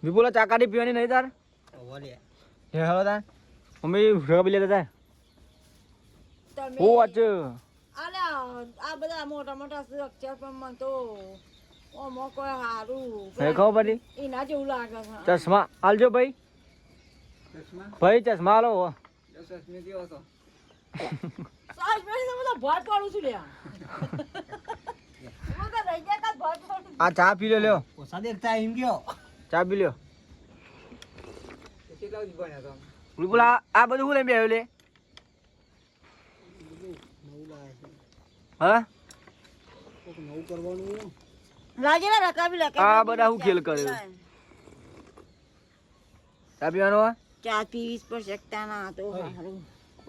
વિપુલા ચાકાડી પીવાની નહીં તાર હે હાલો તાર મમ્મી રબી લેતા તાર ઓ વાચ અલે આ બધા મોટા મોટા સ્ટ્રક્ચર પણ મન તો ઓમો કોઈ હારું હે ખબર પડી એના જેવું લાગે છે ચશ્મા આલજો ભાઈ ભાઈ ચશ્મા આલો સાહેબ મેં તો ભર પાડું છું લે આ ચા પી લ્યો ઓસા દેખતા એમ ગયો ચા પી લ્યો વિપુલા આ બધું હું લઈ બે આવ્યો લે હા નવું કરવાનું લાગેલા રકાબી લાગે આ બધા હું ખેલ કર્યો ચા પીવાનો ચા પીવીસ પર શકતા ના તો હારું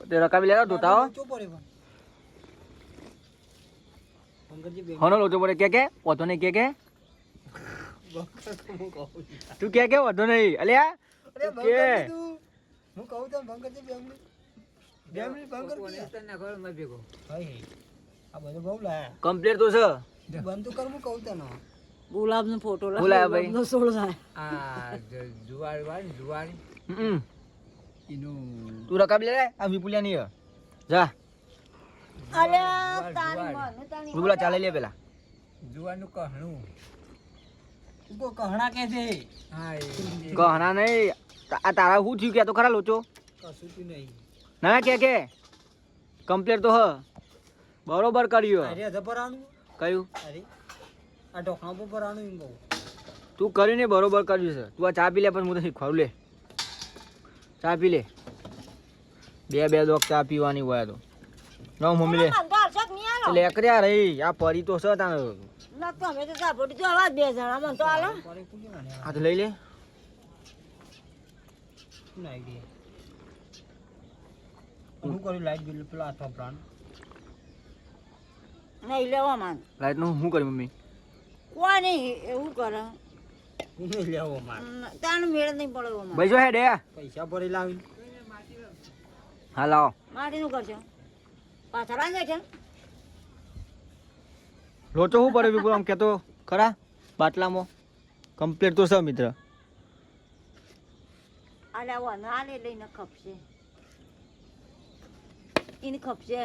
તે રકાબી લેતા ધોતા હો ચો પડે પંકજી બે હોનો લોચો પડે કે ઓતો નહીં કે તું કે વધો નહીં અલ્યા અરે તું કે હું કહું તો પંકજી બે મિનિટ બંધ કર ના ઘર માં ભેગો ભાઈ આ બધું બહુ લાયા કમ્પ્લીટ તો છે બંધ તો કર હું કહું તને ગુલાબ નો ફોટો બોલાય ભાઈ નો સોળ થાય આ જુવાર વાળી જુવારી એનું તું રકાબી લે આ વિપુલિયા નહીં જા અરે તારી મને તારી વિપુલા ચાલે લે પેલા જુવારનું કહણું તું કહણા કે છે હા કહના નહીં આ તારા શું થયું કે તો ખરા લોચો કશું તું નહીં ના કે કમ્પ્લીટ તો હ બરોબર કર્યો અરે જબરાનું કયું અરે આ ઢોકણા પર ભરાનું એમ કહું તું કર્યું ને બરોબર કર્યું છે તું આ ચા પી લે પણ હું તો શીખવાડું લે ચા પી લે બે દોક ચા પીવાની હોય તો ન મમ્મી લે એટલે એકર્યા રહી આ પરી તો છે તાને નતો અમે તો તા ફોટો જો આવા બે જણા મન તો આલો આ તો લઈ લે શું આઈડિયા હું કર્યું લાઈટ બિલ પેલા આઠો પ્લાન નહીં લેવા માન લાઈટ નું શું કર્યું મમ્મી કોને એવું કરે હું નહીં લેવો માર તાનું મેળ નહીં પડે માન ભાઈ જો હે ડે પૈસા ભરી લાવી હા લાવો માટીનું કરજો પાછળ આને છે લોચો શું પડે વિપુલ આમ કેતો ખરા બાટલામાં કમ્પ્લીટ તો છે મિત્ર આલે આવો ના લે લઈને ખપશે એને ખપશે